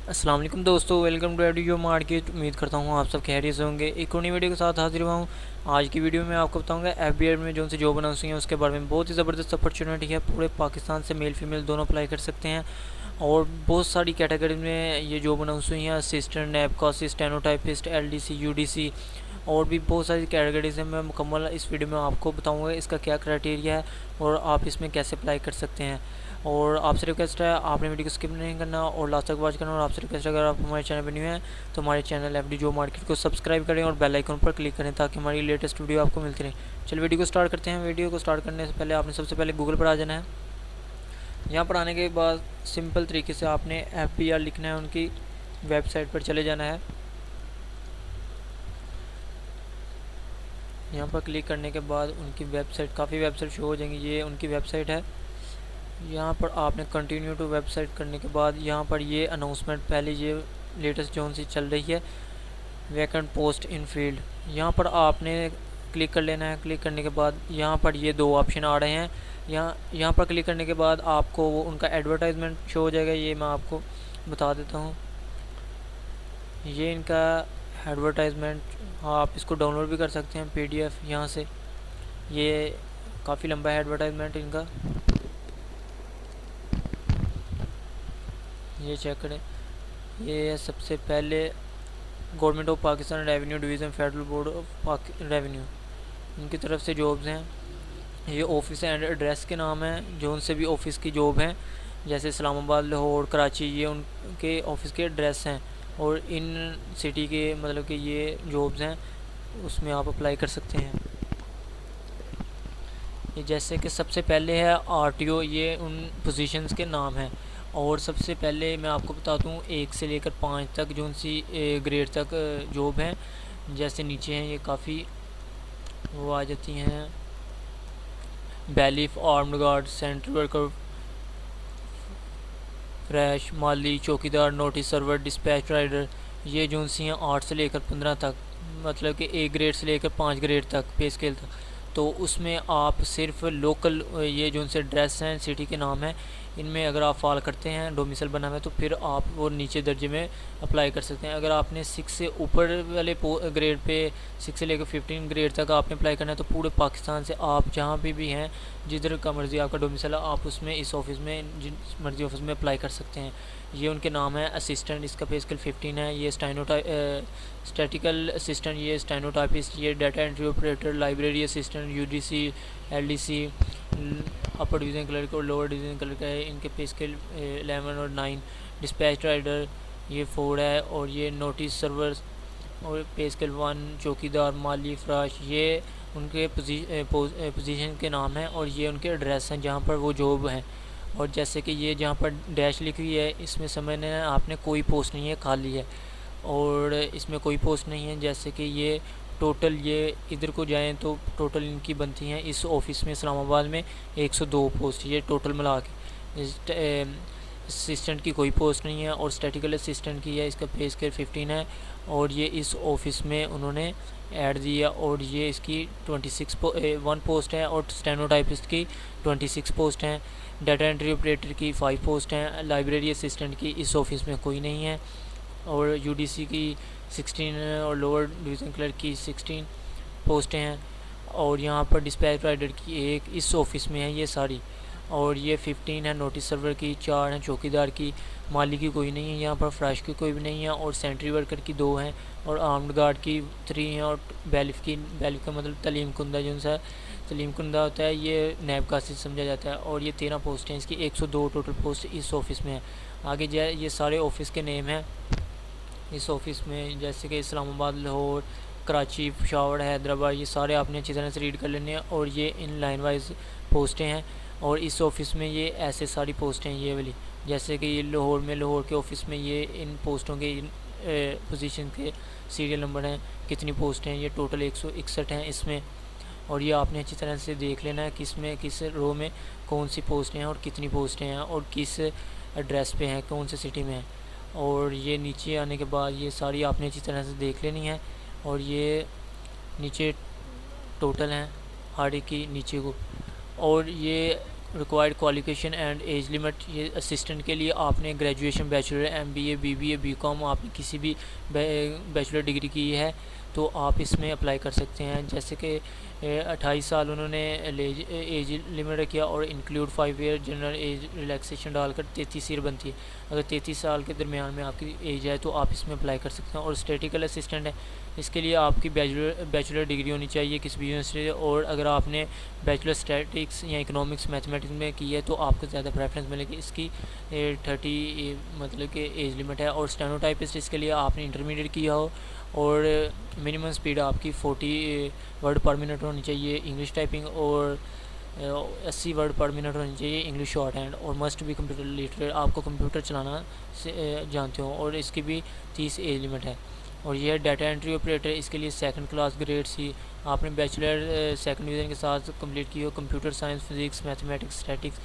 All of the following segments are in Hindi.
अस्सलाम वालेकुम दोस्तों, वेलकम टू एडुयो मार्केट। उम्मीद करता हूँ आप सब खैरियत से होंगे। एक और नई वीडियो के साथ हाजिर हुआ हूँ। आज की वीडियो में आपको बताऊंगा एफबीआई में जो सी जॉब अनाउंस हुई है उसके बारे में। बहुत ही ज़बरदस्त अपॉर्चुनिटी है, पूरे पाकिस्तान से मेल फीमेल दोनों अप्लाई कर सकते हैं और बहुत सारी कैटेगरी में ये जॉब अनाउंस हुई हैं। असिस्टेंट, नैब का स्टेनोटाइपिस्ट, एलडीसी, यूडीसी और भी बहुत सारी कैटेगरीज हैं। मैं मुकम्मल इस वीडियो में आपको बताऊंगा इसका क्या क्राइटेरिया है और आप इसमें कैसे अप्लाई कर सकते हैं। और आपसे रिक्वेस्ट है आपने वीडियो को स्किप नहीं करना और लास्ट तक वॉच करना। और आपसे रिक्वेस्ट है अगर आप हमारे चैनल पर न्यू हैं तो हमारे चैनल एफडी जॉब मार्केट को सब्सक्राइब करें और बेल आइकन पर क्लिक करें ताकि हमारी लेटेस्ट वीडियो आपको मिलती रहे। चलिए वीडियो को स्टार्ट करते हैं। वीडियो को स्टार्ट करने से पहले आपने सबसे पहले गूगल पर आ जाना है। यहाँ पर आने के बाद सिंपल तरीके से आपने एफबीआई लिखना है, उनकी वेबसाइट पर चले जाना है। यहाँ पर क्लिक करने के बाद उनकी वेबसाइट, काफ़ी वेबसाइट शो हो जाएंगी। ये उनकी वेबसाइट है। यहाँ पर आपने कंटिन्यू टू वेबसाइट करने के बाद यहाँ पर ये अनाउंसमेंट पहले ये लेटेस्ट जोन सी चल रही है, वैकेंट पोस्ट इन फील्ड, यहाँ पर आपने क्लिक कर लेना है। क्लिक करने के बाद यहाँ पर ये दो ऑप्शन आ रहे हैं। यहाँ पर क्लिक करने के बाद आपको वो उनका एडवर्टाइजमेंट शो हो जाएगा। ये मैं आपको बता देता हूँ, ये इनका एडवर्टाइजमेंट, आप इसको डाउनलोड भी कर सकते हैं पीडीएफ यहाँ से। ये काफ़ी लंबा है एडवर्टाइजमेंट इनका, ये चेक करें। ये सबसे पहले government of Pakistan revenue division, federal board of revenue, इनकी तरफ से जॉब्स हैं। ये ऑफिस एंड एड्रेस के नाम हैं, जो उनसे भी ऑफिस की जॉब हैं, जैसे इस्लामाबाद, लाहौर, कराची, ये उनके ऑफिस के एड्रेस हैं। और इन सिटी के मतलब कि ये जॉब्स हैं, उसमें आप अप्लाई कर सकते हैं। ये जैसे कि सबसे पहले है आरटीओ, ये उन पोजीशंस के नाम हैं। और सबसे पहले मैं आपको बता दूँ 1 से लेकर 5 तक जो सी ग्रेड तक जॉब हैं। जैसे नीचे हैं ये काफ़ी वो आ जाती हैं, bailiff, armed guard, central worker, fresh, माली, चौकीदार, नोटिस सर्वर, डिस्पैच राइडर, ये जो सी हैं 8 से लेकर 15 तक, मतलब कि 1 ग्रेड से लेकर 5 ग्रेड तक पे स्केल तक। तो उसमें आप सिर्फ लोकल ये जो उनसे ड्रेस हैं, सिटी के नाम हैं, इनमें अगर आप फॉल करते हैं, डोमिसल बना हुआ है, तो फिर आप वो नीचे दर्जे में अप्लाई कर सकते हैं। अगर आपने 6 से ऊपर वाले ग्रेड पे, 6 से लेकर 15 ग्रेड तक आपने अप्लाई करना है, तो पूरे पाकिस्तान से आप जहाँ भी हैं, जिधर का मर्ज़ी आपका डोमिसल है, आप उसमें इस ऑफिस में जिस मर्ज़ी ऑफिस में अप्लाई कर सकते हैं। ये उनके नाम है। असिस्टेंट, इसका पे स्केल 15 है। ये स्टैटिकल असिस्टेंट, ये स्टेनोटाइपिस्ट, ये data entry operator, library assistant, UDC, LDC, अपर डिवीज़न क्लर्क और लोअर डिवीज़न क्लर्क है। इनके पे स्केल 11 और 9। डिस्पैच राइडर ये 4 है। और ये नोटिस सर्वर और पे स्केल 1। चौकीदार, माली, फ्राश, ये उनके पोजीशन के नाम हैं और ये उनके एड्रेस हैं जहाँ पर वो जॉब हैं। और जैसे कि ये जहाँ पर डैश लिखी हुई है, इसमें समझना है आपने कोई पोस्ट नहीं है, खाली है। और इसमें कोई पोस्ट नहीं है। जैसे कि ये टोटल, ये इधर को जाएं तो टोटल इनकी बनती हैं इस ऑफिस में इस्लामाबाद में 102 पोस्ट, ये टोटल मिला के। असिस्टेंट की कोई पोस्ट नहीं है और स्टैटिकल असिस्टेंट की है, इसका पे स्केल 15 है। और ये इस ऑफिस में उन्होंने ऐड दिया और ये इसकी 1 पोस्ट है और स्टेनोटाइपिस्ट की 26 पोस्ट हैं। डाटा एंट्री ऑपरेटर की 5 पोस्ट हैं। लाइब्रेरी असिस्टेंट की इस ऑफिस में कोई नहीं है। और यूडीसी की 16 है और लोअर डिवीज़न क्लर्क की 16 पोस्टें हैं। और यहाँ पर डिस्पैच राइडर की 1 इस ऑफिस में है ये सारी। और ये 15 है। नोटिस सर्वर की 4 हैं। चौकीदार की, माली की कोई नहीं है यहाँ पर, फ्रेश की कोई भी नहीं है। और सेंट्री वर्कर की 2 हैं और आर्म्ड गार्ड की 3 हैं। और बैलिफ का मतलब तलीम कुंदा, जो सा तलीम कुंदा होता है, ये नैब का समझा जाता है। और ये 13 पोस्ट हैं, इसकी 102 टोटल पोस्ट इस ऑफिस में है। आगे जाए, ये सारे ऑफिस के नेम हैं इस ऑफिस में, जैसे कि इस्लामाबाद, लाहौर, कराची, पेशावर, हैदराबाद, ये सारे आपने अच्छी तरह से रीड कर लेने हैं। और ये इन लाइन वाइज पोस्टें हैं। और इस ऑफिस में ये ऐसे सारी पोस्टें हैं, ये वाली, जैसे कि ये लाहौर में, लाहौर के ऑफिस में ये इन पोस्टों के पोजीशन के सीरियल नंबर हैं, कितनी पोस्ट हैं, ये टोटल 161 हैं इसमें। और ये आपने अच्छी तरह से देख लेना है किस रो में कौन सी पोस्टें हैं और कितनी पोस्टें हैं और किस एड्रेस पे हैं, कौन से सिटी में हैं। और ये नीचे आने के बाद ये सारी आपने अच्छी तरह से देख लेनी है। और ये नीचे टोटल हैं हर एक की नीचे को। और ये required qualification and age limit, ये असिस्टेंट के लिए आपने graduation, bachelor, MBA, BBA, BCom, आपने किसी भी बैचलर डिग्री की है तो आप इसमें अप्लाई कर सकते हैं। जैसे कि 28 साल उन्होंने एज लिमिट रखा और include 5 year general age relaxation डालकर 33 ईयर बनती है। अगर 33 साल के दरमियान में आपकी एज है तो आप इसमें अप्लाई कर सकते हैं। और स्टैटिकल असिस्टेंट है, इसके लिए आपकी बैचलर डिग्री होनी चाहिए किसी भी यूनिवर्सिटी से, और अगर आपने बैचलर स्टैटिक्स या इकोनॉमिक्स मैथमेटिक्स में की है तो आपको ज़्यादा प्रेफरेंस मिलेगी। इसकी 30 मतलब कि एज लिमिट है। और स्टेनोटाइपिस्ट, इसके लिए आपने इंटरमीडिएट किया हो और मिनिमम स्पीड आपकी 40 वर्ड पर मिनट होनी चाहिए इंग्लिश टाइपिंग, और 80 वर्ड पर मिनट होनी चाहिए इंग्लिश शॉर्ट हैंड, और मस्ट भी कंप्यूटर लिटरेट, आपको कंप्यूटर चलाना जानते हो, और इसकी भी 30 एज लिमिट है। और ये है डाटा एंट्री ऑपरेटर, इसके लिए 2nd क्लास ग्रेड सी आपने बैचलर 2nd डिवीज़न के साथ कंप्लीट की हो computer science, physics, mathematics, statics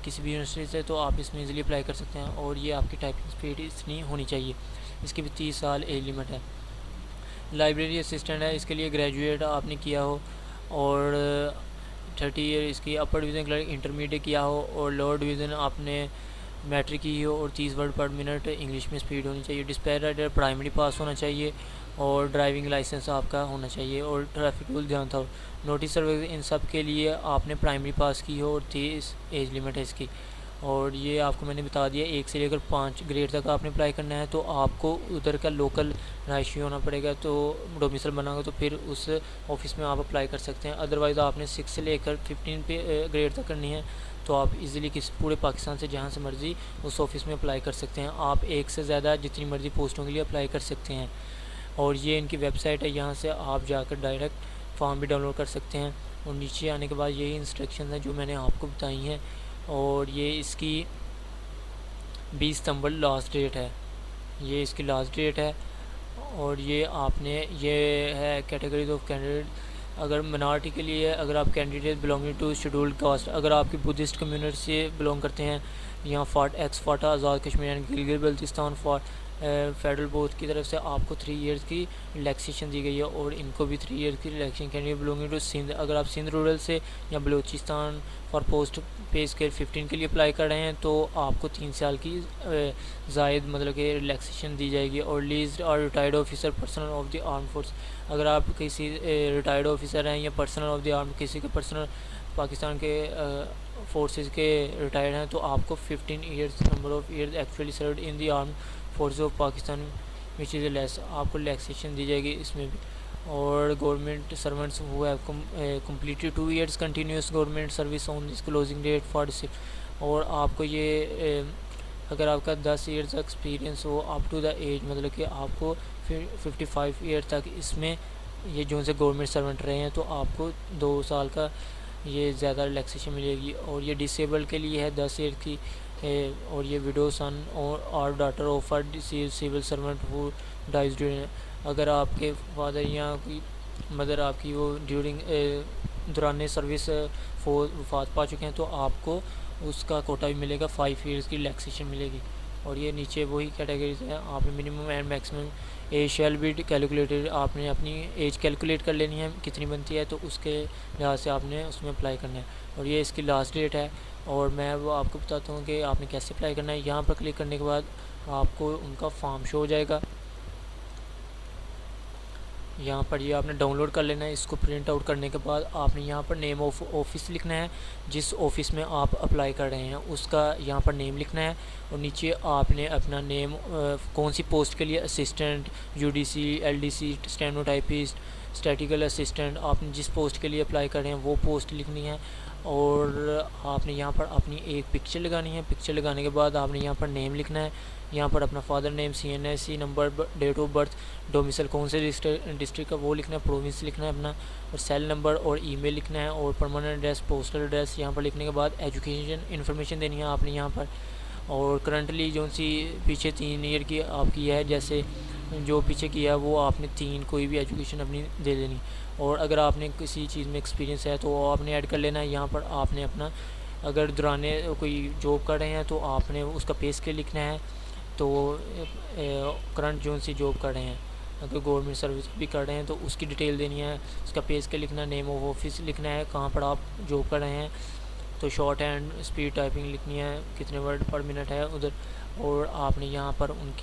किसी भी यूनिवर्सिटी से, तो आप इसमें इजीली अप्लाई कर सकते हैं। और ये आपकी टाइपिंग स्पीड इतनी होनी चाहिए। इसकी भी 30 साल एज लिमिट है। लाइब्रेरी असिस्टेंट है, इसके लिए ग्रेजुएट आपने किया हो और 30 ईयर इसकी अपर डिवीज़न क्लर्क इंटरमीडिएट किया हो और लोअर डिवीज़न आपने मैट्रिक की हो और 30 वर्ड पर मिनट इंग्लिश में स्पीड होनी चाहिए। डिस्पैच राइडर प्राइमरी पास होना चाहिए और ड्राइविंग लाइसेंस आपका होना चाहिए और ट्रैफिक रूल ध्यान था। नोटिस सर्विस, इन सब के लिए आपने प्राइमरी पास की हो और 30 एज लिमिट है इसकी। और ये आपको मैंने बता दिया 1 से लेकर 5 ग्रेड तक आपने अप्लाई करना है, तो आपको उधर का लोकल रहायशी होना पड़ेगा, तो डोमिसाइल बनाओगे तो फिर उस ऑफिस में आप अप्लाई कर सकते हैं। अदरवाइज़ आपने 6 से लेकर 15 पे ग्रेड तक करनी है तो आप इजीली किसी पूरे पाकिस्तान से जहाँ से मर्ज़ी उस ऑफ़िस में अप्लाई कर सकते हैं। आप एक से ज़्यादा जितनी मर्ज़ी पोस्टों के लिए अप्लाई कर सकते हैं। और ये इनकी वेबसाइट है, यहाँ से आप जाकर डायरेक्ट फॉर्म भी डाउनलोड कर सकते हैं। और नीचे आने के बाद यही इंस्ट्रक्शन है जो मैंने आपको बताई हैं। और ये इसकी 20 सितंबर लास्ट डेट है, ये इसकी लास्ट डेट है। और ये आपने ये है कैटेगरीज ऑफ कैंडिडेट, अगर मिनॉरिटी के लिए अगर आप candidate belonging to scheduled caste, अगर आपकी बुद्धिस्ट कम्युनिटी से बिलोंग करते हैं, यहाँ FATA Azad Kashmir and Gilgit Baltistan federal board की तरफ से आपको 3 इयर्स की रिलैक्सेशन दी गई है और इनको भी 3 इयर्स की relaxation candidate belonging to Sindh, अगर आप सिंध रूरल से या Balochistan for post pay scale 15 के लिए अप्लाई कर रहे हैं तो आपको 3 साल की जायद मतलब कि रिलैक्सेशन दी जाएगी। और लीज और retired officer personal of the arm force, अगर आप किसी रिटायर्ड ऑफिसर हैं या पर्सनल ऑफ द आर्म किसी के पर्सनल पाकिस्तान के फोर्सेस के रिटायर्ड हैं तो आपको 15 years number of years actually served in the arm force of Pakistan which is less, आपको रिलैक्सेशन दी जाएगी इसमें भी। और government servants who have completed 2 years continuous government service on this closing date 46, और आपको ये अगर आपका 10 ईयर्स एक्सपीरियंस हो अप टू द एज मतलब कि आपको फिर 55 ईयर तक इसमें ये जो से गवर्नमेंट सर्वेंट रहे हैं तो आपको 2 साल का ये ज़्यादा रिलैक्सेशन मिलेगी। और ये डिसेबल के लिए है 10 ईयर की और ये विडो सन और daughter of a civil servant who dies during, अगर आपके फादर या कोई मदर आपकी वो ड्यूरिंग दौरान सर्विस वफात पा चुके हैं तो आपको उसका कोटा भी मिलेगा, 5 ईयर्स की रिलैक्सेशन मिलेगी। और ये नीचे वही कैटेगरीज हैं, आपने minimum and maximum age shall be calculated, आपने अपनी एज कैलकुलेट कर लेनी है कितनी बनती है तो उसके लिहाज से आपने उसमें अप्लाई करना है। और ये इसकी लास्ट डेट है और मैं वो आपको बताता हूँ कि आपने कैसे अप्लाई करना है। यहाँ पर क्लिक करने के बाद आपको उनका फॉर्म शो हो जाएगा, यहाँ पर ये आपने डाउनलोड कर लेना है। इसको प्रिंट आउट करने के बाद आपने यहाँ पर नेम ऑफ ऑफिस लिखना है, जिस ऑफ़िस में आप अप्लाई कर रहे हैं उसका यहाँ पर नेम लिखना है। और नीचे आपने अपना नेम कौन सी पोस्ट के लिए, assistant, UDC, LDC, stenotypist, statistical assistant, आपने जिस पोस्ट के लिए अप्लाई कर रहे हैं वो पोस्ट लिखनी है। और आपने यहाँ पर अपनी एक पिक्चर लगानी है। पिक्चर लगाने के बाद आपने यहाँ पर नेम लिखना है, यहाँ पर अपना father name, CNSC number, date of birth, domicile कौन से डिस्ट्रिक्ट का वो लिखना है, प्रोविंस लिखना है अपना, और सेल नंबर और ईमेल लिखना है, और परमानेंट एड्रेस, पोस्टल एड्रेस यहाँ पर लिखने के बाद एजुकेशन इन्फॉर्मेशन देनी है आपने यहाँ पर। और करंटली जो सी पीछे 3 ईयर की आपकी है, जैसे जो पीछे किया है वो आपने 3 कोई भी एजुकेशन अपनी दे देनी। और अगर आपने किसी चीज़ में एक्सपीरियंस है तो वो आपने ऐड कर लेना है। यहाँ पर आपने अपना अगर दौराने कोई जॉब कर रहे हैं तो आपने उसका पे स्केल लिखना है, तो करंट जो सी जॉब कर रहे हैं, अगर गवर्नमेंट सर्विस भी कर रहे हैं तो उसकी डिटेल देनी है, उसका पे स्केल लिखना है, नेम ऑफ ऑफिस लिखना है, कहाँ पर आप जॉब कर रहे हैं, तो शॉर्ट हैंड स्पीड टाइपिंग लिखनी है, कितने वर्ड पर मिनट है उधर, और आपने यहाँ पर उनकी